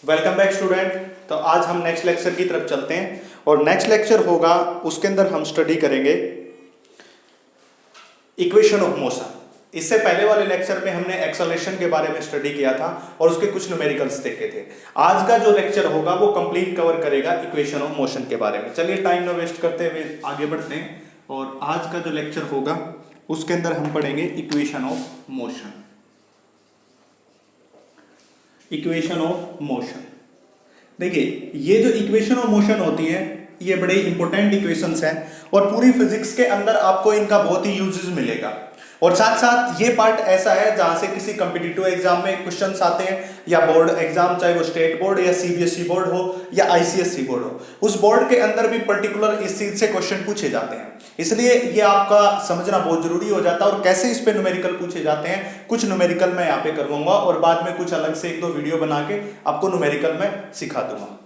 Welcome back student. तो आज हम नेक्स्ट लेक्चर की तरफ चलते हैं और नेक्स्ट लेक्चर होगा उसके अंदर हम स्टडी करेंगे इक्वेशन ऑफ मोशन। इससे पहले वाले लेक्चर में हमने एक्सेलरेशन के बारे में स्टडी किया था और उसके कुछ न्यूमेरिकल्स देखे थे। आज का जो लेक्चर होगा वो कंप्लीट कवर करेगा इक्वेशन ऑफ मोशन के बारे में। चलिए टाइम ना वेस्ट करते हुए आगे बढ़ते हैं और आज का जो लेक्चर होगा उसके अंदर हम पढ़ेंगे equation of motion. Equation of motion, देखिए ये जो इक्वेशन ऑफ मोशन होती है ये बड़े इंपॉर्टेंट इक्वेशंस हैं और पूरी फिजिक्स के अंदर आपको इनका बहुत ही यूजेस मिलेगा। और साथ साथ ये पार्ट ऐसा है जहां से किसी कॉम्पिटिटिव एग्जाम में क्वेश्चंस आते हैं या बोर्ड एग्जाम, चाहे वो स्टेट बोर्ड या सीबीएसई बोर्ड हो या आईसीएसई बोर्ड हो, उस बोर्ड के अंदर भी पर्टिकुलर इस चीज से क्वेश्चन पूछे जाते हैं। इसलिए ये आपका समझना बहुत जरूरी हो जाता है। और कैसे इस पे न्यूमेरिकल पूछे जाते हैं, कुछ न्यूमेरिकल मैं यहाँ पे करवाऊंगा और बाद में कुछ अलग से एक दो वीडियो बना के आपको न्यूमेरिकल में सिखा दूंगा।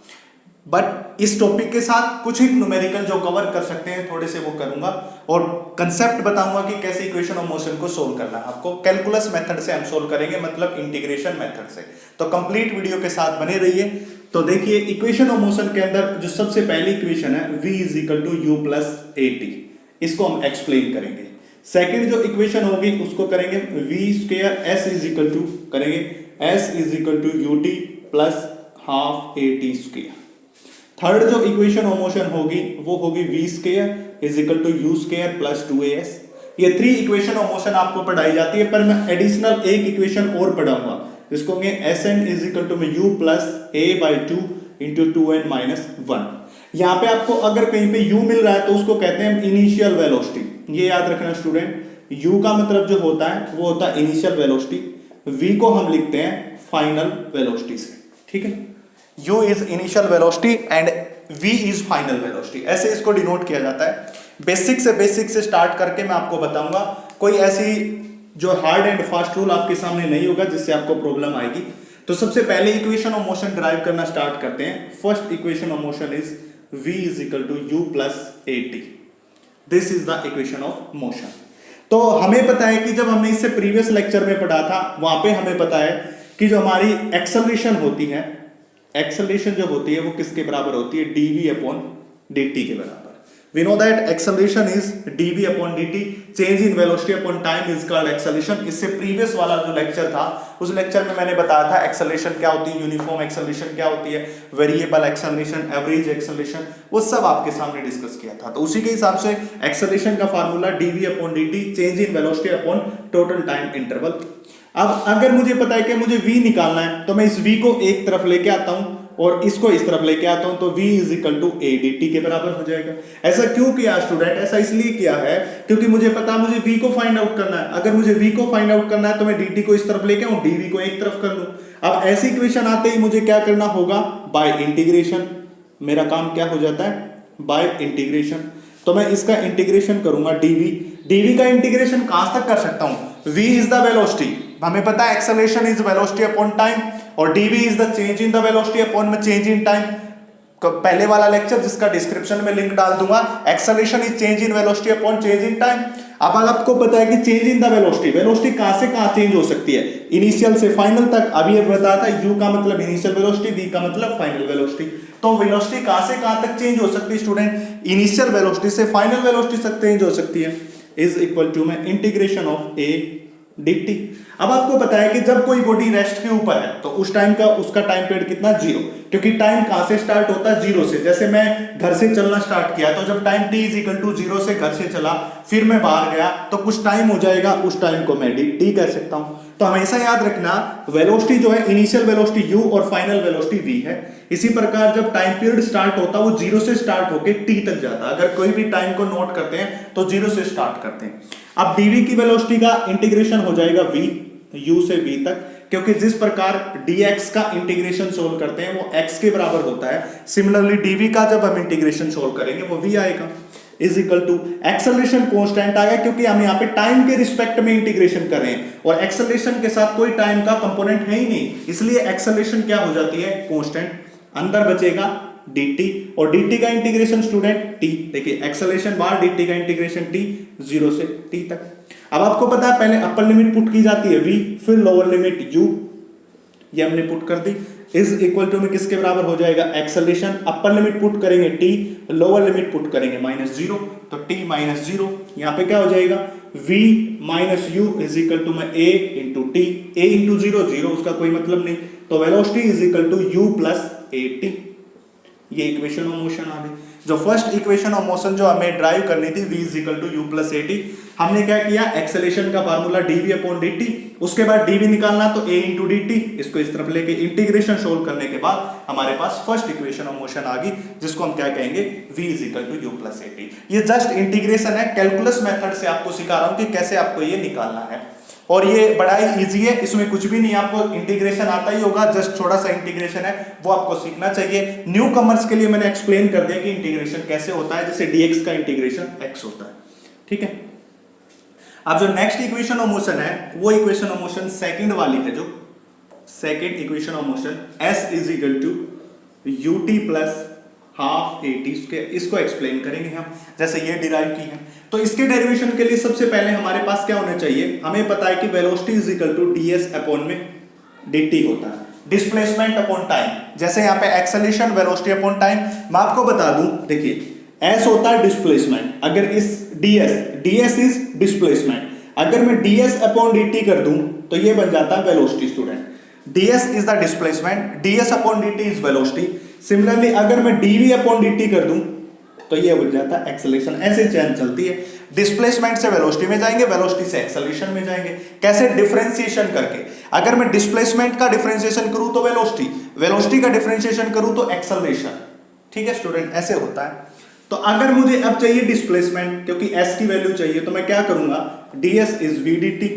बट इस टॉपिक के साथ कुछ ही न्यूमेरिकल जो कवर कर सकते हैं थोड़े से वो करूंगा और कंसेप्ट बताऊंगा कि कैसे इक्वेशन ऑफ मोशन को सोल्व करना है। आपको कैलकुलस मेथड से हम सोल्व करेंगे, मतलब इंटीग्रेशन मेथड से। तो कंप्लीट वीडियो के साथ बने रहिए। तो देखिए इक्वेशन ऑफ मोशन के अंदर जो सबसे पहली इक्वेशन है v is equal to u plus a t, इसको हम एक्सप्लेन करेंगे। सेकेंड जो इक्वेशन होगी उसको करेंगे v square s is equal to करेंगे s is equal to u t plus half a t square. Third जो इक्वेशन ऑफ मोशन होगी वो होगी v square is equal to you square plus 2as। ये three equation of motion आपको पढ़ाई जाती है, पर मैं एडिशनल एक इक्वेशन और पढ़ाऊंगा जिसको होंगे sn is equal to u plus a by 2 into 2n minus 1। यहाँ पे आपको अगर कहीं पे u मिल रहा है तो उसको कहते हैं इनिशियल वेलोसिटी। ये याद रखना स्टूडेंट, u का मतलब जो होता है वो होता है इनिशियल वेलोसिटी, v को हम लिखते हैं फाइनल वेलोसिटी से। ठीक है, u is initial velocity and v is final velocity, ऐसे इसको डिनोट किया जाता है। बेसिक से स्टार्ट करके मैं आपको बताऊंगा, कोई ऐसी जो हार्ड एंड फास्ट रूल आपके सामने नहीं होगा जिससे आपको प्रॉब्लम आएगी। तो सबसे पहले इक्वेशन ऑफ मोशन ड्राइव करना स्टार्ट करते हैं। First equation of motion is v is equal to u plus a t. This is the equation of motion. तो हमें पता है कि जब हमने इससे प्रीवियस लेक्चर में पढ़ा था वहां पे हमें पता है कि जो हमारी एक्सेलरेशन होती है, एक्सेलरेशन जो होती है वो किसके बराबर होती है, dv अपॉन dt के बराबर। We know that acceleration is dv upon dt, change in velocity upon time is called acceleration। इससे प्रीवियस वाला जो लेक्चर था उस लेक्चर में मैंने बताया था एक्सेलरेशन क्या होती है, यूनिफॉर्म एक्सेलरेशन क्या होती है, वेरिएबल एक्सेलरेशन, एवरेज एक्सेलरेशन, वो सब आपके सामने डिस्कस किया था। तो उसी के हिसाब से एक्सेलरेशन का formula dv upon dt, change in velocity upon total time interval. अब अगर मुझे पता है कि मुझे v निकालना है तो मैं इस v को एक तरफ लेके आता हूं और इसको इस तरफ लेके आता हूं, तो v is equal to a d t के बराबर हो जाएगा। ऐसा क्यों किया स्टूडेंट? ऐसा इसलिए किया है क्योंकि मुझे पता मुझे v को फाइंड आउट करना है। अगर मुझे v को फाइंड आउट करना है तो मैं dt को इस तरफ लेके आऊं, dv को एक तरफ कर लूं। अब ऐसी इक्वेशन आते ही मुझे क्या करना होगा, बाय इंटीग्रेशन। मेरा काम क्या हो जाता है, बाय इंटीग्रेशन। तो मैं इसका इंटीग्रेशन करूंगा dv का इंटीग्रेशन कहां तक कर सकता हूं, v इज द वेलोसिटी, हमें पता है acceleration is velocity upon time, और dv is the change in the velocity upon में चेंज इन टाइम। पहले वाला लेक्चर जिसका डिस्क्रिप्शन में लिंक डाल दूंगा, acceleration is change in velocity upon change in time. अब आपको पता है कि change in the velocity, velocity कहां से कहां चेंज हो सकती है, इनिशियल से फाइनल तक। अभी ये बताया था u का मतलब इनिशियल वेलोसिटी, v का मतलब फाइनल वेलोसिटी। तो वेलोसिटी कहां से कहां तक चेंज हो सकती है स्टूडेंट, इनिशियल वेलोसिटी से फाइनल वेलोसिटी तक चेंज हो सकती है। इज इक्वल टू में इंटीग्रेशन ऑफ a dt। अब आपको पता है कि जब कोई बॉडी रेस्ट के ऊपर है तो उस टाइम का उसका टाइम पीरियड कितना, 0, क्योंकि टाइम कहां से स्टार्ट होता है, 0 से। जैसे मैं घर से चलना स्टार्ट किया तो जब time t is equal to 0 से घर से चला, फिर मैं बाहर गया तो कुछ टाइम हो जाएगा, उस टाइम को मैं dt कह सकता हूं। तो हमेशा याद रखना वेलोसिटी जो है इनिशियल वेलोसिटी u और फाइनल वेलोसिटी v है। इसी प्रकार जब टाइम पीरियड स्टार्ट होता है वो 0 से स्टार्ट होके t तक जाता है। अगर कोई भी टाइम को नोट करते हैं तो 0 से स्टार्ट करते हैं। अब dv की वेलोसिटी का इंटीग्रेशन हो जाएगा v, u से v तक, क्योंकि जिस प्रकार dx का इंटीग्रेशन सोल्व करते हैं वो x के बराबर होता है, सिमिलरली dv का जब हम इंटीग्रेशन सोल्व करेंगे वो v आएगा। Is equal to acceleration constant आ गया क्योंकि हम यहाँ पे टाइम के रिस्पेक्ट में इंटीग्रेशन कर रहे हैं और एक्सेलरेशन के साथ कोई टाइम का कंपोनेंट है ही नहीं, इसलिए एक्सेलरेशन क्या हो जाती है, कांस्टेंट। अंदर बचेगा dt और dt का इंटीग्रेशन स्टूडेंट t। देखिए एक्सेलरेशन बार dt का इंटीग्रेशन t 0 से t तक। अब आपको पता है पहले अपर लिमिट पुट की जाती है v, फिर लोअर लिमिट u, ये हमने पुट कर दी। इज इक्वल टू में किसके बराबर हो जाएगा, एक्सेलरेशन। अपर लिमिट पुट करेंगे t, लोअर लिमिट पुट करेंगे -0, तो t -0 यहाँ पे क्या हो जाएगा, v minus u is equal to में a into t, a into 0 0 उसका कोई मतलब नहीं, तो velocity is equal to u plus a t. ये इक्वेशन ऑफ मोशन आ गई। जो फर्स्ट इक्वेशन ऑफ मोशन जो हमें ड्राइव करनी थी v is equal to u plus a t, हमने क्या किया, एक्सेलेरेशन का फार्मूला dv अपॉन dt, उसके बाद dv निकालना तो a इंटू डी टी, इसको इस तरफ लेके इंटीग्रेशन सोल्व करने के बाद हमारे पास फर्स्ट इक्वेशन ऑफ मोशन आ गई, जिसको हम क्या कहेंगे, v is equal to u plus a t. ये जस्ट इंटीग्रेशन है, कैलकुलस मेथड से आपको सिखा रहा हूं कि कैसे आपको ये निकालना है, और ये बड़ा ही इजी है, इसमें कुछ भी नहीं, आपको इंटीग्रेशन आता ही होगा, जस्ट थोड़ा सा इंटीग्रेशन है वो आपको सीखना चाहिए। न्यू कमर्स के लिए मैंने एक्सप्लेन कर दिया कि इंटीग्रेशन कैसे होता है, जैसे dx का इंटीग्रेशन x होता है, ठीक है। अब जो नेक्स्ट इक्वेशन ऑफ मोशन है वो इक्वेशन ऑफ मोशन सेकंड वाली है, जो second equation of motion s is equal to ut plus half a t, इसको एक्सप्लेन करेंगे हम, जैसे ये डिराइव की है। तो इसके डेरिवेशन के लिए सबसे पहले हमारे पास क्या होना चाहिए, हमें पता है कि velocity is equal to ds upon में dt होता है, डिस्प्लेसमेंट अपॉन टाइम। जैसे यहाँ पे एक्सेलरेशन वेलोसिटी अपॉन टाइम, मैं आपको बता दूं, देखिए s होता है डिस्प्लेसमेंट, अगर इस ds इज डिस्प्लेसमेंट, अगर मैं ds अपॉन dt कर दूं तो ये बन जाता है velocity student. ds is the displacement, ds upon dt इज वेलोसिटी। सिमिलरली अगर मैं dv अपॉन dt कर दूं तो ये बन जाता है एक्सेलरेशन। ऐसे चेन चलती है, डिस्प्लेसमेंट से वेलोसिटी में जाएंगे, वेलोसिटी से एक्सेलरेशन में जाएंगे। कैसे, डिफरेंशिएशन करके। अगर मैं डिस्प्लेसमेंट का डिफरेंशिएशन करूं तो वेलोसिटी, वेलोसिटी का डिफरेंशिएशन करूं तो एक्सेलरेशन, ठीक है स्टूडेंट, ऐसे होता है। तो अगर मुझे अब चाहिए डिस्प्लेसमेंट, क्योंकि s की वैल्यू चाहिए, तो मैं क्या करूंगा, ds इज v dt,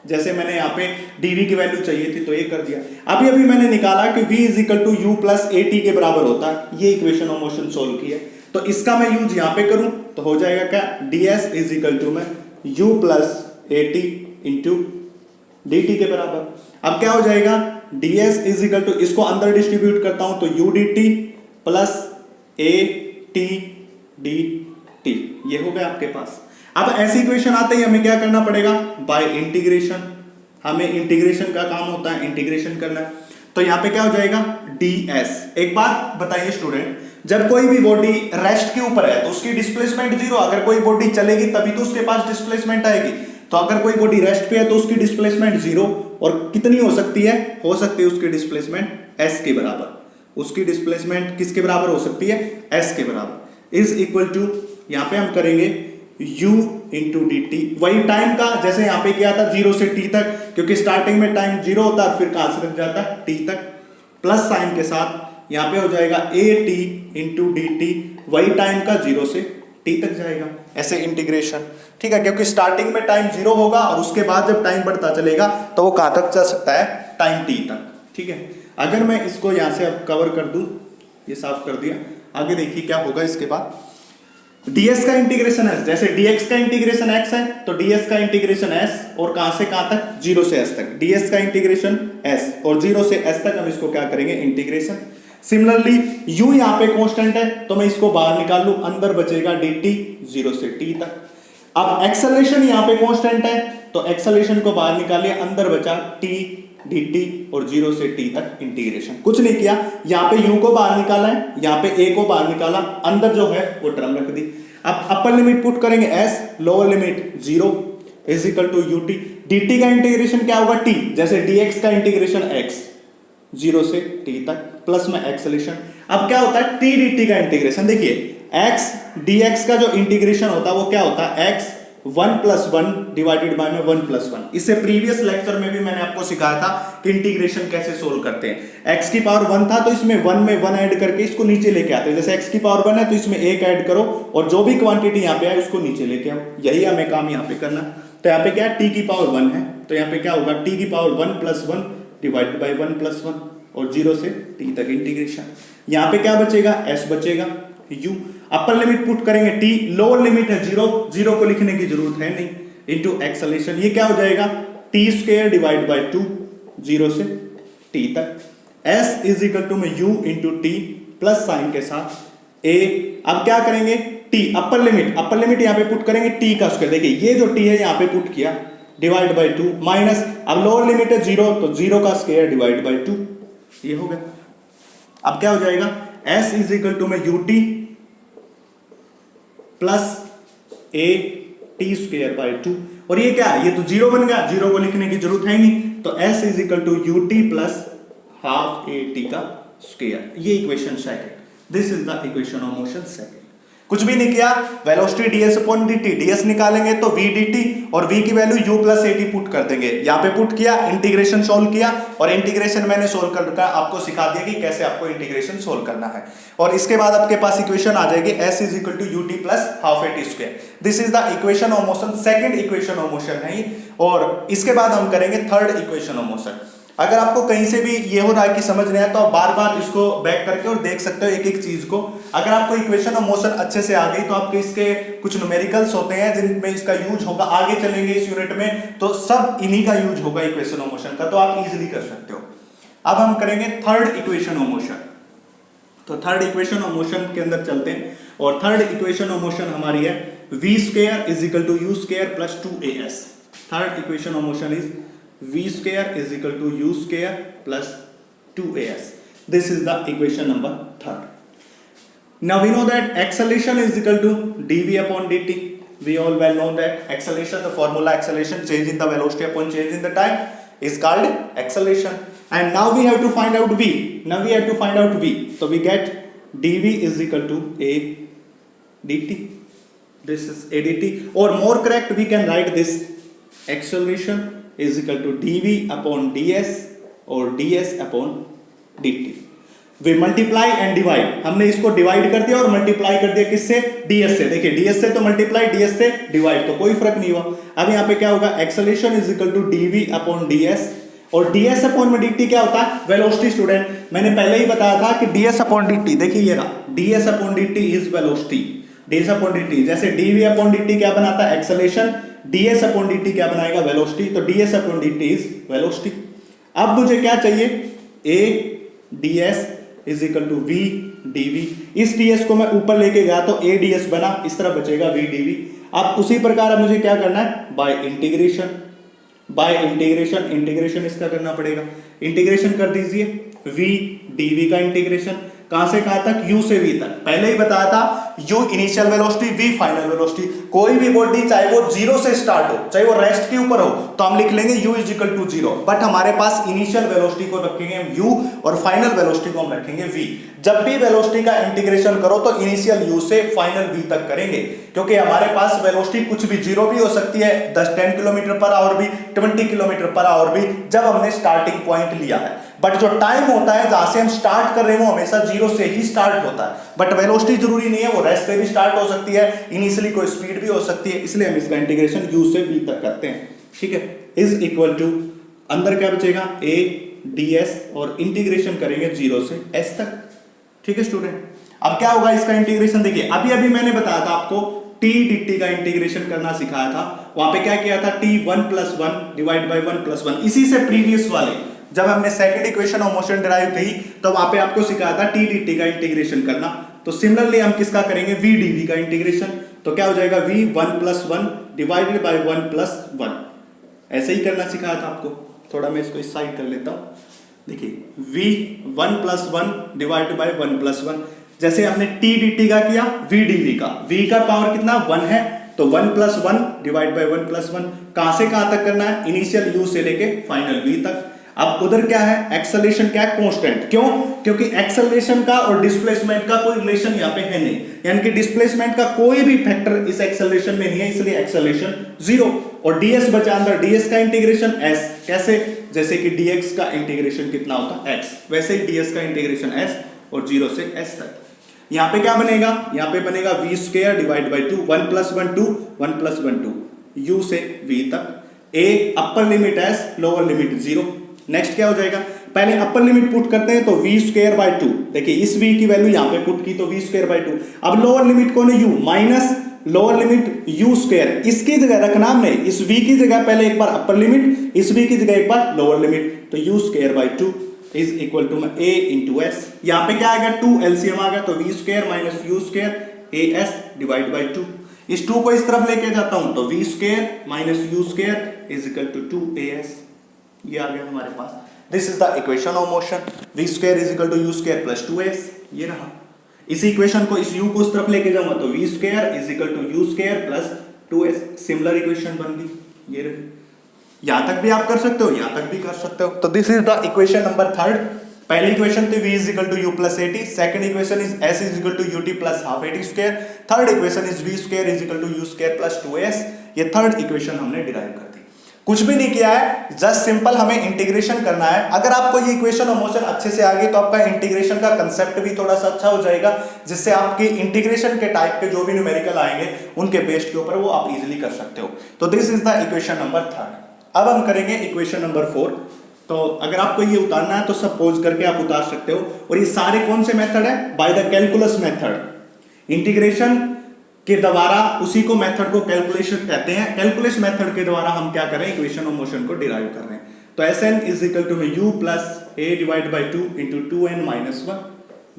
जैसे मैंने यहाँ पे dv की वैल्यू चाहिए थी तो ये कर दिया। अभी मैंने निकाला कि v is equal to u plus a t के बराबर होता है, ये इक्वेशन ऑफ मोशन सोल्व की है, तो इसका मैं यूज यहाँ पे करूं तो हो जाएगा क्या, ds इज इक्वल टू में u plus a T into D t के बराबर। अब क्या हो जाएगा, ds इज इक्वल टू, इसको अंदर डिस्ट्रीब्यूट करता हूं तो u D T plus a T D T, ये हो गया आपके पास। अब ऐसी इक्वेशन आते ही हमें क्या करना पड़ेगा, बाय इंटीग्रेशन, हमें इंटीग्रेशन का काम होता है, इंटीग्रेशन करना। तो यहाँ पे क्या हो जाएगा, ds। एक बात बताइए स्टूडेंट, जब कोई भी बॉडी रेस्ट के ऊपर है तो उसकी डिस्प्लेसमेंट जीरो, अगर कोई बॉडी चलेगी तभी तो उसके पास डिस्प्लेसमेंट आएगी। तो अगर कोई बॉडी रेस्ट पे है तो उसकी डिस्प्लेसमेंट जीरो, और कितनी हो सकती है, हो सकती है उसकी डिस्प्लेसमेंट s के बराबर। उसकी डिस्प्लेसमेंट किसके बराबर हो सकती है, s के बराबर, इज इक्वल टू, यहाँ पे हम करेंगे u इंटू डी टी, वही टाइम का जैसे यहाँ पे किया था 0 से t तक, क्योंकि स्टार्टिंग में टाइम 0 होता है, फिर कहां से लग जाता है t तक, प्लस साइन के साथ यहाँ पे हो जाएगा A T into D T, वही टाइम का 0 से t तक जाएगा, ऐसे इंटीग्रेशन, ठीक है। क्योंकि स्टार्टिंग में टाइम 0 होगा और उसके बाद जब टाइम बढ़ता चलेगा तो वो कहां तक जा सकता है, टाइम t तक, ठीक है। अगर मैं इसको यहाँ से अब कवर कर दूं, ये साफ कर दिया, आगे देखिए क्या होगा इसके बाद। ds का इंटीग्रेशन s, जैसे dx का इंटीग्रेशन x है तो ds का इंटीग्रेशन s, और कहां से कहां तक, 0 से s तक, ds का इंटीग्रेशन s, और 0 से s तक हम इसको क्या करेंगे, इंटीग्रेशन। सिमिलरली u यहाँ पे कांस्टेंट है तो मैं इसको बाहर निकाल लूं, अंदर बचेगा dt 0 से t तक। अब एक्सेलरेशन यहाँ पे कांस्टेंट है तो एक्सेलरेशन को बाहर निकालिए, अंदर बचा t dt और 0 से t तक इंटीग्रेशन। कुछ नहीं किया, यहाँ पे u को बाहर निकाला है, यहाँ पे a को बाहर निकाला, अंदर जो है वो टर्म रख दी। अब अपर लिमिट पुट करेंगे s, lower limit 0 is equal to ut, dt का इंटीग्रेशन क्या होगा, t, जैसे dx का इंटीग्रेशन x 0 से t तक, प्लस में एक्सेलरेशन। अब क्या होता है, t dt का इंटीग्रेशन, देखिए x dx का जो इंटीग्रेशन होता है वो क्या होता है, x 1 प्लस 1 डिवाइडेड बाय में 1 प्लस 1। इससे प्रीवियस लेक्चर में भी मैंने आपको सिखाया था कि इंटीग्रेशन कैसे सोल्व करते हैं। x की पावर 1 था तो इसमें 1 में 1 ऐड करके इसको नीचे लेके आते हैं, जैसे x की पावर 1 है तो इसमें 1 ऐड करो और जो भी क्वांटिटी यहाँ पे है उसको नीचे लेके आओ, यही हमें काम यहाँ पे करना। तो यहाँ पे क्या है, t की पावर 1 है तो यहाँ पे क्या होगा, t की power 1 plus 1 divided by 1 plus 1, और 0 से t तक इंटीग्रेशन। यहाँ पे क्या बचेगा, s बचेगा, u, अपर लिमिट पुट करेंगे t, लोअर लिमिट है 0, 0 को लिखने की जरूरत है नहीं, इंटू एक्सेलरेशन, ये क्या हो जाएगा, t स्क्वायर डिवाइड बाय 2 0 से t तक। s इज इक्वल टू में u into T plus sign के साथ a। अब क्या करेंगे, t अपर लिमिट यहाँ पे पुट करेंगे t का स्क्वायर, देखिए ये जो t है यहाँ पे पुट किया, डिवाइड बाय 2 माइनस, अब लोअर लिमिट है 0 तो 0 का स्क्वायर डिवाइड बाय 2, ये हो गया। अब क्या हो जाएगा, s इज इक्वल टू में ut plus a T square by 2, और ये क्या है, ये तो जीरो बन गया, जीरो को लिखने की जरूरत है ही नहीं, तो s is equal to ut plus half a t का स्क्वायर। ये equation second, this is the equation of motion second. कुछ भी नहीं किया, velocity ds upon dt, ds निकालेंगे तो v dt और v की value u plus at put कर देंगे, यहाँ पे पुट किया, इंटीग्रेशन सोल्व किया, और इंटीग्रेशन मैंने सोल्व करके आपको सिखा दिया कि कैसे आपको इंटीग्रेशन सोल्व करना है, और इसके बाद आपके पास इक्वेशन आ जाएगी s is equal to ut plus half at square. This is the equation of motion, second equation of motion है, और इसके बाद हम करेंगे थर्ड इक्वेशन ऑफ मोशन। अगर आपको कहीं से भी ये हो रहा है कि समझ नहीं आया, तो आप बार बार इसको बैक करके और देख सकते हो एक एक चीज को। अगर आपको इक्वेशन ऑफ मोशन अच्छे से आ गई तो आपके इसके कुछ न्यूमेरिकल्स होते हैं जिनमें इसका यूज होगा, आगे चलेंगे इस यूनिट में तो सब इन्हीं का यूज होगा इक्वेशन ऑफ मोशन का, तो आप इजीली कर सकते हो। अब हम करेंगे थर्ड इक्वेशन ऑफ मोशन। तो थर्ड इक्वेशन ऑफ मोशन के अंदर चलते हैं, और थर्ड इक्वेशन ऑफ मोशन हमारी है v square is equal to u square plus 2as। Third equation of motion is v square is equal to u square plus 2as. This is the equation number third. Now we know that acceleration is equal to dv upon dt. We all well know that acceleration, the formula acceleration, change in the velocity upon change in the time, is called acceleration. And now we have to find out v. Now we have to find out v. So we get dv is equal to a dt. This is a dt. Or more correct, we can write this acceleration is equal to dv upon ds और ds upon dt. Way multiply and divide, हमने इसको divide कर दिया और multiply कर दिया किससे, ds से। देखिए ds से तो मल्टीप्लाई, ds से डिवाइड, तो कोई फर्क नहीं हुआ। अब यहाँ पे क्या होगा, acceleration is equal to dv upon ds, और ds अपॉन में dt क्या होता है, वेलोसिटी। स्टूडेंट मैंने पहले ही बताया था कि ds अपॉन dt, देखिए ये रहा, ds अपॉन dt इज वेलोसिटी, ds अपॉन dt, जैसे dv अपॉन dt क्या बनाता है, एक्सेलरेशन, ds अपॉन dt क्या बनाएगा, वेलोसिटी, तो ds अपॉन dt इज वेलोसिटी। अब मुझे क्या चाहिए, a ds is equal to v dv। इस ds को मैं ऊपर लेके गया तो a ds बना, इस तरह बचेगा v dv। अब उसी प्रकार मुझे क्या करना है, bye integration, bye integration, integration इसका करना पड़ेगा, इंटीग्रेशन कर दीजिए, v dv का इंटीग्रेशन कहां से कहां तक, u से v तक। पहले ही बताया था u initial velocity, v final velocity. कोई भी बॉडी चाहे वो जीरो से स्टार्ट हो, चाहे वो रेस्ट के ऊपर हो, तो हम लिख लेंगे u is equal to zero, but हमारे पास इनिशियल वेलोसिटी को रखेंगे हम u और फाइनल वेलोसिटी को हम रखेंगे v। जब भी वेलोसिटी का इंटीग्रेशन करो तो इनिशियल u से फाइनल v तक करेंगे, क्योंकि हमारे पास वेलोसिटी कुछ भी जीरो भी हो सकती है, 10 किलोमीटर पर आवर भी, 20 किलोमीटर पर आवर भी, जब हमने स्टार्टिंग पॉइंट लिया है। बट जो टाइम होता है जहां से हम स्टार्ट कर रहे हैं वो हमेशा जीरो से ही स्टार्ट होता है, बट वेलोसिटी जरूरी नहीं है, वो रेस्ट से भी स्टार्ट हो सकती है, इनिशियली कोई स्पीड भी हो सकती है, इसलिए हम इसका इंटीग्रेशन u से v तक करते हैं। ठीक है, इज इक्वल टू, अंदर क्या बचेगा, a ds, और इंटीग्रेशन करेंगे 0 से s तक। ठीक है स्टूडेंट, अब क्या होगा इसका इंटीग्रेशन, देखिए अभी अभी मैंने बताया था आपको t dt का इंटीग्रेशन करना सिखाया था, वहां पे क्या किया था, t 1 plus 1 divide by 1 plus 1। इसी से प्रीवियस वाले जब हमने second equation of motion derive की तो वहां पे आपको सिखाया था t dt का इंटीग्रेशन करना। तो सिमिलरली हम किसका करेंगे, v dv का इंटीग्रेशन, तो क्या हो जाएगा, v 1 plus 1 divided by 1 plus 1। ऐसे ही करना सिखाया था आपको, थोड़ा मैं इसको इस साइड कर लेता हूं। देखिए v 1 plus 1 divided by 1 plus 1, जैसे हमने t dt का किया, v dv का, v का पावर कितना 1 है, तो 1 प्लस 1 डिवाइड बाई 1 प्लस 1, कहां से कहां तक करना है, इनिशियल u से लेके फाइनल v तक। अब उधर क्या है, एक्सेलरेशन क्या है, कांस्टेंट। क्यों, क्योंकि एक्सेलरेशन का और डिस्प्लेसमेंट का कोई रिलेशन यहाँ पे है नहीं, यानी कि डिस्प्लेसमेंट का कोई भी फैक्टर इस एक्सेलरेशन में नहीं है, इसलिए एक्सेलरेशन 0। और ds बचा अंदर, ds का इंटीग्रेशन s, कैसे, जैसे कि dx का इंटीग्रेशन कितना होता है x, वैसे ही ds का इंटीग्रेशन s, और 0 से s तक। यहाँ पे क्या बनेगा, यहाँ पे बनेगा v square divide by 2, 1 plus 1 2, 1 plus 1 2, u से v तक, a upper limit s, lower limit 0। Next क्या हो जाएगा, पहले अपर लिमिट पुट करते हैं तो v स्क्वायर बाई 2, देखिए इस v की वैल्यू यहाँ पे पुट की तो v स्क्वायर बाई 2। अब लोअर लिमिट कौन है, u, minus lower limit u square, इसकी जगह रखना हमने, इस v की जगह पहले एक बार अपर लिमिट, इस v की जगह एक बार लोअर लिमिट, तो u square by 2 is equal to a into s। यहाँ पे क्या आएगा, 2 एलसीएम आ गया, तो v square minus u square as divide by 2। इस 2 को इस तरफ लेके जाता हूं तो v square minus u square is equal to 2as, ये आ गया हमारे पास। This is the equation of motion, v square is equal to you square plus 2s, ये रहा। इसी इक्वेशन को, इस u को उस तरफ लेके जाऊंगा तो v square is equal to you square plus 2s, similar equation बन गई, ये रही। यहां तक भी आप कर सकते हो, यहां तक भी कर सकते हो। तो this is the equation number third. पहली इक्वेशन थी v is equal to u plus a t, second equation is s is equal to ut plus half a t square, third equation is v square is equal to you square plus 2s। ये third equation हमने derive कर दी। कुछ भी नहीं किया है, just simple हमें integration करना है। अगर आपको ये इक्वेशन ऑफ मोशन अच्छे से आ गई तो आपका इंटीग्रेशन का कंसेप्ट भी थोड़ा सा अच्छा हो जाएगा, जिससे आपके इंटीग्रेशन के टाइप के जो भी न्यूमेरिकल आएंगे उनके बेस के ऊपर वो आप इजीली कर सकते हो। तो this is the equation number third. अब हम करेंगे इक्वेशन नंबर फोर। तो अगर आपको ये उतारना है तो सब पोज करके आप उतार सकते हो। और ये सारे कौन से मेथड है? By the calculus method. Integration के द्वारा उसी को मेथड को कैलकुलेशन कहते हैं। कैलकुलस मेथड के द्वारा हम क्या करें? इक्वेशन ऑफ मोशन को डिराइव कर रहे हैं। तो Sn is equal to u plus a divide by 2 into 2n minus 1।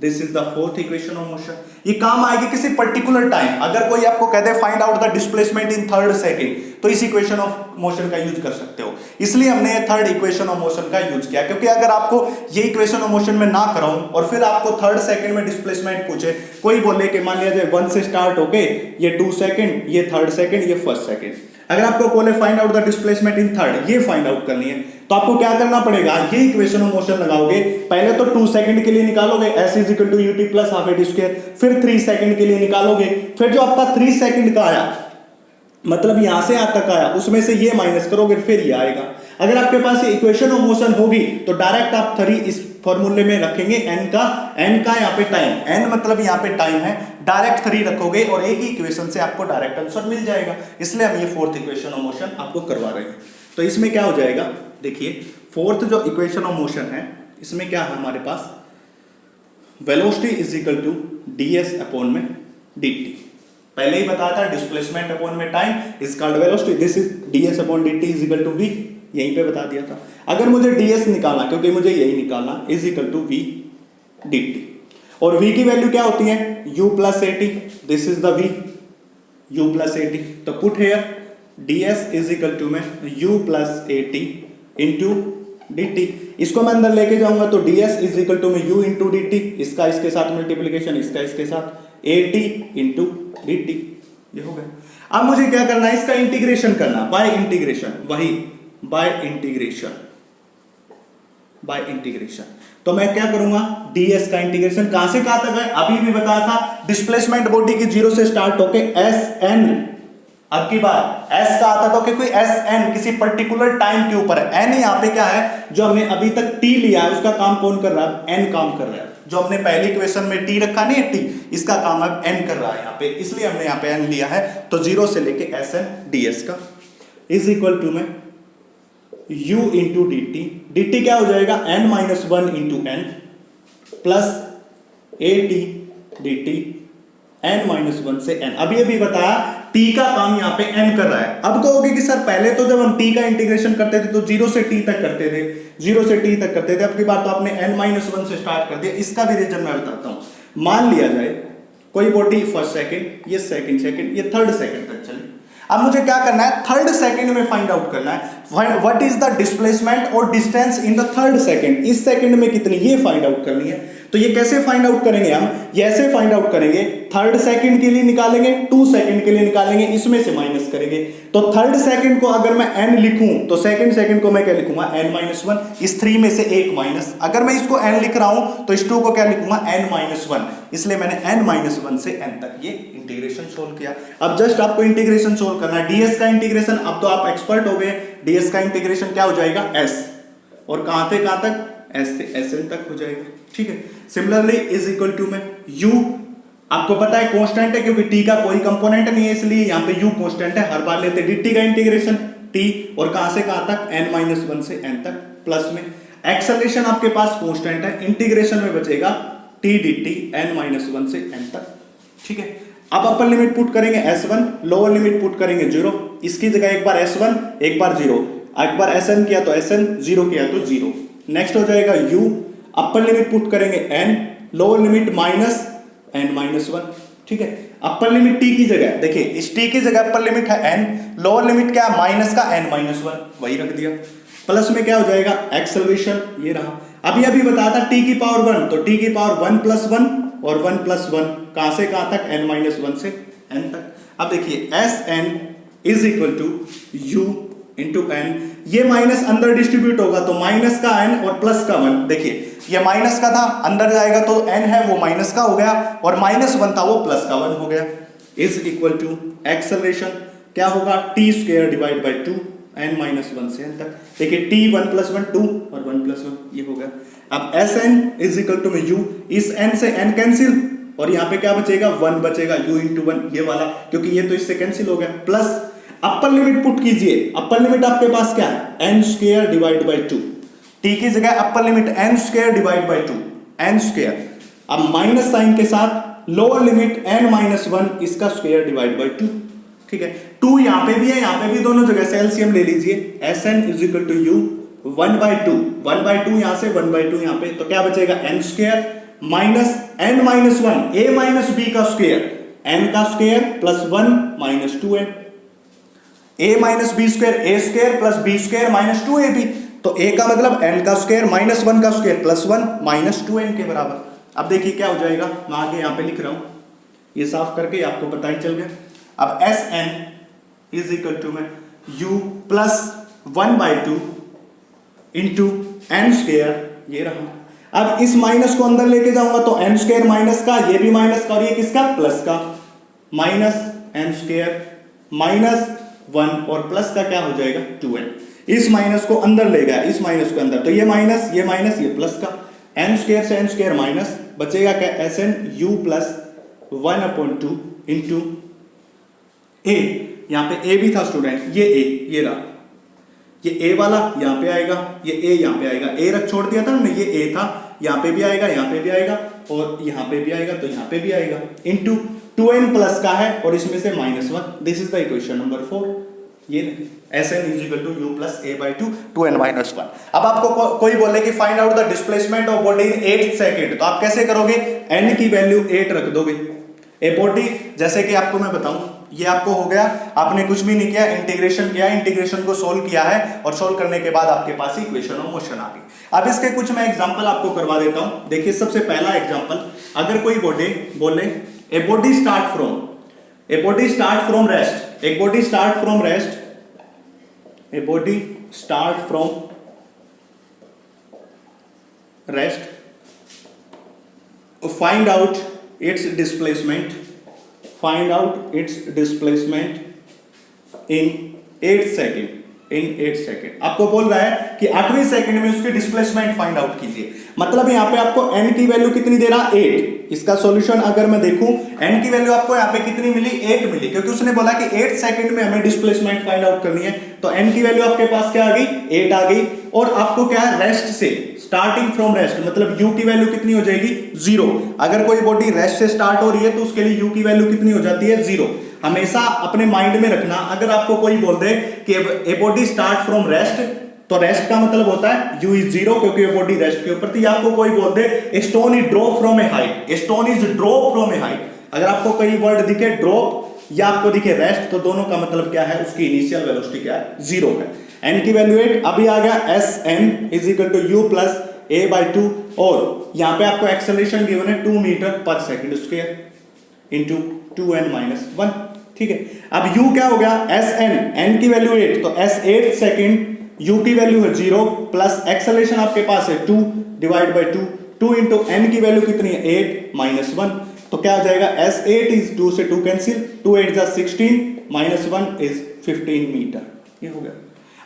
This is the fourth equation of motion. ये काम आएगी किसी पर्टिकुलर टाइम। अगर कोई आपको कहते हैं find out the displacement in third second, तो इस इक्वेशन ऑफ मोशन का यूज कर सकते हो। इसलिए हमने ये थर्ड इक्वेशन ऑफ मोशन का यूज किया, क्योंकि अगर आपको ये इक्वेशन ऑफ मोशन में ना कराऊं और फिर आपको थर्ड सेकंड में डिस्प्लेसमेंट पूछे, कोई बोले कि मान लिया जाए 1 से स्टार्ट होके ये 2 सेकंड, ये थर्ड सेकंड, ये फर्स्ट सेकंड, अगर आपको बोले find out the displacement in third, ये फाइंड आउट करनी है, तो आपको क्या करना पड़ेगा? ये इक्वेशन ऑफ मोशन लगाओगे। पहले तो 2 सेकंड के लिए निकालोगे s is equal to ut plus half a t square, फिर 3 सेकंड के लिए निकालोगे, फिर जो आपका 3 सेकंड का आया, मतलब यहां से यहां तक आया, उसमें से ये माइनस करोगे, फिर ये आएगा। अगर आपके पास ये इक्वेशन ऑफ मोशन होगी तो डायरेक्ट आप 3 इस फॉर्मूले में रखेंगे, n का यहाँ पे टाइम, n मतलब यहाँ पे टाइम है, डायरेक्ट 3 रखोगे और एक ही इक्वेशन से आपको डायरेक्ट आंसर मिल जाएगा। इसलिए हम ये फोर्थ इक्वेशन ऑफ मोशन आपको करवा रहे हैं। तो इसमें क्या हो जाएगा? देखिए, फोर्थ जो इक्वेशन ऑफ मोशन है, इसमें क्या है हमारे पास? Velocity is equal to ds upon में dt। पहले ही बताया था डिस्प्लेसमेंट अपॉन में time is called velocity. This is ds upon dt is equal to v, यहीं पे बता दिया था। अगर मुझे ds निकालना, क्योंकि मुझे यही निकालना, is equal to v dt, और v की वैल्यू क्या होती है? u plus A T. This is the v, u plus A T. तो put here ds is equal to में u plus A T into dt। इसको मैं अंदर लेके जाऊंगा तो ds इज इक्वल टू में u इंटू dt, इसका इसके साथ मल्टीप्लीकेशन, इसका इसके साथ, at इंटू dt, ये हो गया। अब मुझे क्या करना है? इसका इंटीग्रेशन करना, बाय इंटीग्रेशन, वही बाय इंटीग्रेशन, बाय इंटीग्रेशन। तो मैं क्या करूंगा? ds का इंटीग्रेशन कहां से कहां तक है? अभी भी बताया था, डिस्प्लेसमेंट बॉडी की 0 से स्टार्ट होके Sn, अब की बात s का आता था कि कोई Sn किसी पर्टिकुलर टाइम के ऊपर है। n यहाँ पे क्या है? जो हमने अभी तक t लिया है उसका काम कौन कर रहा है? n काम कर रहा है। जो हमने पहली इक्वेशन में t रखा नहीं है, t, इसका काम अब n कर रहा है यहाँ पे, इसलिए हमने यहाँ पे n लिया है। तो 0 से लेके Sn ds का इज इक्वल टू में u इंटू dt। dt क्या हो जाएगा? n minus 1 into n plus at dt n minus 1 से n। अभी अभी बताया t का काम यहाँ पे n कर रहा है। अब कहोगे कि सर पहले तो जब हम t का इंटीग्रेशन करते थे तो 0 से t तक करते थे, 0 से t तक करते थे, अब की बात तो आपने n माइनस 1 से स्टार्ट कर दिया। इसका भी रीजन मैं बताता हूं। मान लिया जाए कोई बॉडी फर्स्ट सेकंड, ये सेकंड सेकंड, ये थर्ड सेकंड तक चले। अब मुझे क्या करना है? थर्ड सेकंड में फाइंड आउट करना है व्हाट इज द डिस्प्लेसमेंट और distance in the third second. इस सेकंड में कितनी, ये फाइंड आउट करनी है। तो ये कैसे फाइंड आउट करेंगे? हम ये ऐसे फाइंड आउट करेंगे, थर्ड सेकंड के लिए निकालेंगे, 2 सेकंड के लिए निकालेंगे, इसमें से माइनस करेंगे। तो थर्ड सेकंड को अगर मैं n लिखूं तो सेकंड सेकंड को मैं क्या लिखूंगा? n माइनस 1, इस 3 में से एक माइनस। अगर मैं इसको n लिख रहा हूं तो इस 2 को क्या लिखूंगा? n minus 1। इसलिए मैंने n माइनस 1 से n तक ये इंटीग्रेशन सोल्व किया। अब जस्ट आपको इंटीग्रेशन सोल्व करना है। ds का इंटीग्रेशन, अब तो आप एक्सपर्ट हो गए। ds का इंटीग्रेशन क्या हो जाएगा? s, और कहां से कहां तक? s से sn तक हो जाएगा। ठीक है। सिमिलरली इज इक्वल टू में u, आपको पता है कांस्टेंट है, क्योंकि t का कोई कंपोनेंट नहीं है, इसलिए यहां पे u कांस्टेंट है। हर बार लेते dt का इंटीग्रेशन t, और कहां से कहां तक? n माइनस 1 से n तक, प्लस में एक्सेलरेशन आपके पास कांस्टेंट है, इंटीग्रेशन में बचेगा t dt n माइनस 1 से n तक। ठीक है। अब अपर लिमिट पुट करेंगे s1, लोअर लिमिट पुट करेंगे 0। इसकी जगह एक बार s1 एक बार 0, एक बार sn किया तो sn, 0 किया तो 0। नेक्स्ट हो जाएगा u, अपर लिमिट पुट करेंगे n, lower limit minus n minus 1। ठीक है। अपर लिमिट t की जगह, देखिए इस t की जगह अपर लिमिट है n, लोअर लिमिट क्या है? माइनस का n माइनस 1, वही रख दिया। प्लस में क्या हो जाएगा एक्सेलरेशन, ये रहा। अभी अभी बताया था t की पावर 1, तो t की पावर 1 प्लस 1 और 1 प्लस 1 कहां से कहां तक, n माइनस 1 से n तक। अब देखिए S N is equal to u into N, ये माइनस अंदर डिस्ट्रीब्यूट होगा तो माइनस का n और प्लस का 1। देखिए ये माइनस का था, अंदर जाएगा तो n है वो माइनस का हो गया, और माइनस 1 था वो प्लस का 1 हो गया। इज इक्वल टू एक्सेलरेशन क्या होगा, T square divide by 2 n minus 1 से n तक। देखिए t 1 प्लस 1 2 और 1 प्लस 1 ये हो गया। अब S N is equal to में u, इस n से n कैंसिल और यहाँ पे क्या बचेगा 1 बचेगा, u इंटू 1 ये वाला, क्योंकि ये तो इससे कैंसिल हो गया। प्लस अपर लिमिट पुट कीजिए, अपर लिमिट आपके पास क्या है n square divide by 2, t की जगह upper limit n square divide by 2 n square. अब माइनस साइन के साथ लोअर लिमिट n माइनस 1 इसका स्क्वायर डिवाइड बाई 2, ठीक है। 2 यहां पे भी है, यहां पे भी, दोनों जगह से एलसीएम ले लीजिए। S N is equal to u 1/2 यहां से 1/2 यहां पे, तो क्या बचेगा n square minus n minus 1 a minus b का स्क्वायर, n का square plus 1 minus 2n, a minus B square a square plus b square minus 2ab, तो a का मतलब n का स्क्वायर माइनस 1 का स्क्वायर प्लस 1 माइनस 2n के बराबर। अब देखिए क्या हो जाएगा, मैं आगे यहां पे लिख रहा हूं, ये साफ करके आपको पता ही चल गया। अब S N is equal to में u plus 1/2 into N square, ये रहा। अब इस माइनस को अंदर लेके जाऊंगा तो एन स्क्वायर माइनस का, ये भी माइनस का, और ये किसका प्लस का, माइनस एन स्क्वायर माइनस 1 और प्लस का क्या हो जाएगा 2n। इस माइनस को अंदर ले गया, इस माइनस को अंदर, तो ये माइनस ये प्लस का, एन स्क्वायर से एन स्क्वायर माइनस, बचेगा क्या S N U plus 1/2 into A, यहां पे ए भी था स्टूडेंट, ये ए, ये रहा, ये ए वाला यहां पे आएगा, ये ए यहां पे आएगा, ए रख छोड़ दिया था ना, ये ए था, यहां पे भी आएगा, यहां पे भी आएगा, और यहां पे भी आएगा, तो यहां पे भी आएगा, इंटू 2n प्लस का है और इसमें से -1। This is the equation number 4। ये S N is equal to u plus a by 2 2n minus 1। अब आपको कोई बोले कि find out the displacement of body in 8 second, तो आप कैसे करोगे, n की वैल्यू 8 रख दोगे। ए बॉडी, जैसे कि आपको मैं बताऊं, ये आपको हो गया, आपने कुछ भी नहीं किया, इंटीग्रेशन किया, इंटीग्रेशन को सोल्व किया है, और सोल्व करने के बाद आपके पास इक्वेशन ऑफ मोशन आ गई। अब इसके कुछ मैं एग्जांपल आपको करवा देता हूं। देखिए सबसे पहला एग्जांपल, अगर कोई बॉडी बोले a body start from rest, एक body start from rest, a body start from rest, find out its displacement, find out its displacement in 8 second. आपको बोल रहा है कि 8वें सेकंड में उसकी डिस्प्लेसमेंट फाइंड आउट कीजिए। मतलब यहाँ पे आपको n की वैल्यू कितनी दे रहा, 8। इसका सॉल्यूशन अगर मैं देखूं, n की वैल्यू आपको यहाँ पे कितनी मिली, 8 मिली, क्योंकि उसने बोला कि 8 सेकंड में हमें डिस्प्लेसमेंट फाइंड आउट करनी है, तो n की वैल्यू आपके पास क्या आ गई, 8 आ गई। और आपको क्या है, रेस्ट से, स्टार्टिंग फ्रॉम रेस्ट, मतलब u की वैल्यू कितनी हो जाएगी 0। अगर कोई बॉडी रेस्ट से स्टार्ट हो रही है तो उसके लिए u की वैल्यू कितनी हो जाती है 0। हमेशा अपने माइंड में रखना, अगर आपको कोई बोल दे कि ए बॉडी स्टार्ट फ्रॉम रेस्ट, तो रेस्ट का मतलब होता है u इज 0, क्योंकि ये बॉडी रेस्ट के ऊपर थी। आपको कोई बोल दे a stone is drop from a height, a stone is drop from a height, अगर आपको कोई वर्ड दिखे ड्रॉप या आपको दिखे रेस्ट, तो दोनों का मतलब क्या है, उसकी इनिशियल वेलोसिटी क्या है, 0 है। n की वैल्यू 8, अभी आ गया S N is equal to u plus a by 2, और यहां पे आपको एक्सेलरेशन गिवन है 2 मीटर पर second square into 2n minus 1, ठीक है। अब u क्या हो गया, एस एन, n की वैल्यू 8, तो s 8 सेकंड, u की वैल्यू है 0, प्लस एक्सेलरेशन आपके पास है 2 डिवाइड बाई 2 इंटू n की वैल्यू कितनी है 8 माइनस 1, तो क्या हो जाएगा, s 8 इज 2 से 2 कैंसिल, 2 8 जा 16 माइनस 1 इज 15 मीटर, ये हो गया।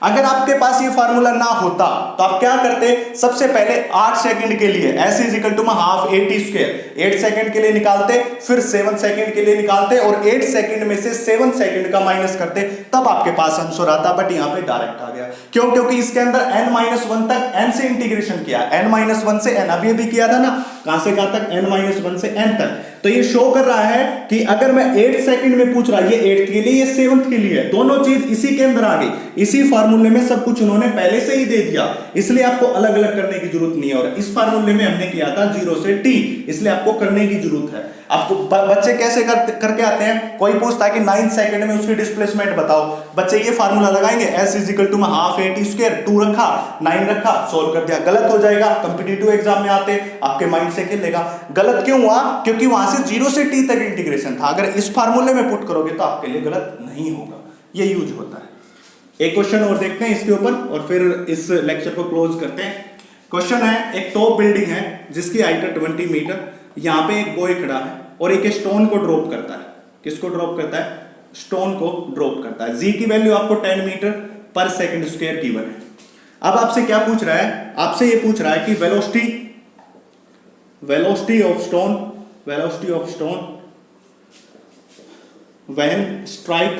अगर आपके पास ये फार्मूला ना होता तो आप क्या करते, सबसे पहले 8 सेकंड के लिए s is equal to half a t square, 8 second के लिए निकालते, फिर 7 सेकंड के लिए निकालते, और 8 सेकंड में से 7 सेकंड का माइनस करते, तब आपके पास आंसर आता। बट यहाँ पे डायरेक्ट आ गया, क्यों, क्योंकि इसके अंदर n-1 तक n से इंटीग्रेशन किया, n-1 से n अभी किया था ना, कहां से कहां तक, n-1 से n तक। तो ये शो कर रहा है कि अगर मैं 8 सेकंड में पूछ रहा, ये 8th के लिए, ये 7th के लिए है, दोनों चीज इसी के अंदर आ गई, इसी फार्मूले में सब कुछ उन्होंने पहले से ही दे दिया, इसलिए आपको अलग अलग करने की जरूरत नहीं है। और इस फार्मूले में हमने किया था 0 से t, इसलिए आपको करने की जरूरत है। आपको बच्चे कैसे करके आते हैं, कोई पूछता है कि 9 सेकंड में उसकी डिस्प्लेसमेंट बताओ, बच्चे ये फार्मूला लगाएंगे, s equal to half a t square, 2 रखा 9 रखा, सोल्व कर दिया। गलत हो जाएगा, कंपिटिटिव एग्जाम में आते आपके माइंड से खेलेगा। गलत क्यों हुआ, क्योंकि वहां से 0 से t तक इंटीग्रेशन था। अगर इस फार्मूले में पुट करोगे तो आपके लिए गलत नहीं होगा, ये यूज होता है। एक क्वेश्चन और देखते हैं इसके ऊपर और फिर इस लेक्चर को क्लोज करते हैं। क्वेश्चन है, एक टॉप बिल्डिंग है जिसकी हाइट है 20 मीटर, यहाँ पे एक बॉय खड़ा है और एक स्टोन को ड्रॉप करता है। किसको ड्रॉप करता है, स्टोन को ड्रॉप करता है। जी की वैल्यू आपको 10 मीटर पर सेकंड स्क्वायर गिवन है। अब आपसे क्या पूछ रहा है, आपसे ये पूछ रहा है कि velocity of stone when strike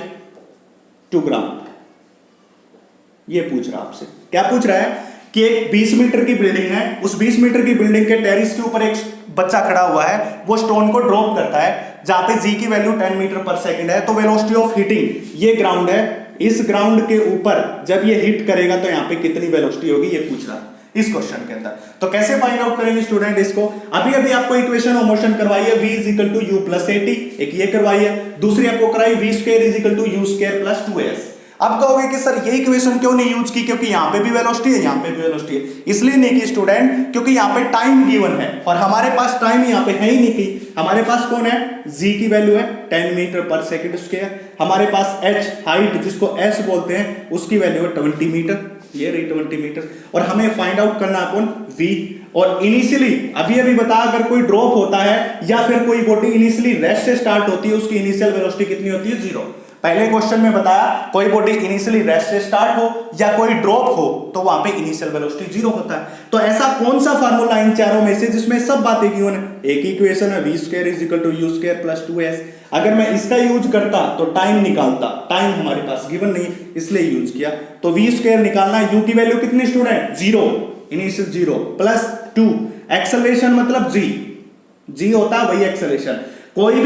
to ground, ये पूछ रहा है आपसे। क्या पूछ रहा है कि एक 20 मीटर की बिल्डिंग है, उस 20 मीटर की बिल्डिंग के टेरिस के ऊपर एक बच्चा खड़ा हुआ है, वो स्टोन को ड्रॉप करता है जहां पे जी की वैल्यू 10 मीटर पर सेकंड है। तो वेलोसिटी ऑफ हिटिंग, ये ग्राउंड है, इस ग्राउंड के ऊपर जब ये हिट करेगा तो यहां पे कितनी वेलोसिटी होगी, ये पूछ रहा है इस क्वेश्चन के अंदर। तो कैसे फाइंड आउट करेंगे स्टूडेंट इसको, अभी आपको इक्वेशन ऑफ मोशन करवाई है v is equal to u plus at, एक ये करवाई है, दूसरी आपको कराई v square is equal to u square plus 2s। अब कहोगे कि सर ये इक्वेशन क्यों नहीं यूज की, क्योंकि यहां पे भी वेलोसिटी है, यहां पे भी वेलोसिटी है। इसलिए नहीं की स्टूडेंट, क्योंकि यहां पे टाइम गिवन है और हमारे पास टाइम यहां पे है ही नहीं की। हमारे पास कौन है, g की वैल्यू है 10 मीटर पर सेकंड स्क्वायर, हमारे पास h हाइट जिसको s बोलते हैं उसकी वैल्यू है 20 मीटर, ये रही 20 मीटर, और हमें फाइंड आउट करना है कौन, v। और इनिशियली अभी बता, अगर कोई ड्रॉप होता है या फिर कोई बॉडी इनिशियली रेस्ट से स्टार्ट होती है, उसकी इनिशियल वेलोसिटी कितनी होती है, 0। पहले क्वेश्चन में बताया कोई बॉडी इनिशियली रेस्ट से स्टार्ट हो या कोई ड्रॉप हो तो वहां पे इनिशियल वेलोसिटी 0 होता है। तो ऐसा कौन सा फार्मूला इन चारों में से जिसमें सब बातें गिवन है, एक ही इक्वेशन है v square is equal to u square plus 2s। अगर मैं इसका यूज करता तो टाइम निकालता, टाइम हमारे पास गिवन नहीं इसलिए यूज किया। तो v स्क्वायर निकालना, u की वैल्यू कितनी स्टूडेंट, 0, इनिशियल 0 प्लस 2, एक्सेलरेशन मतलब g होता है वही एक्सेलरेशन। कोई भी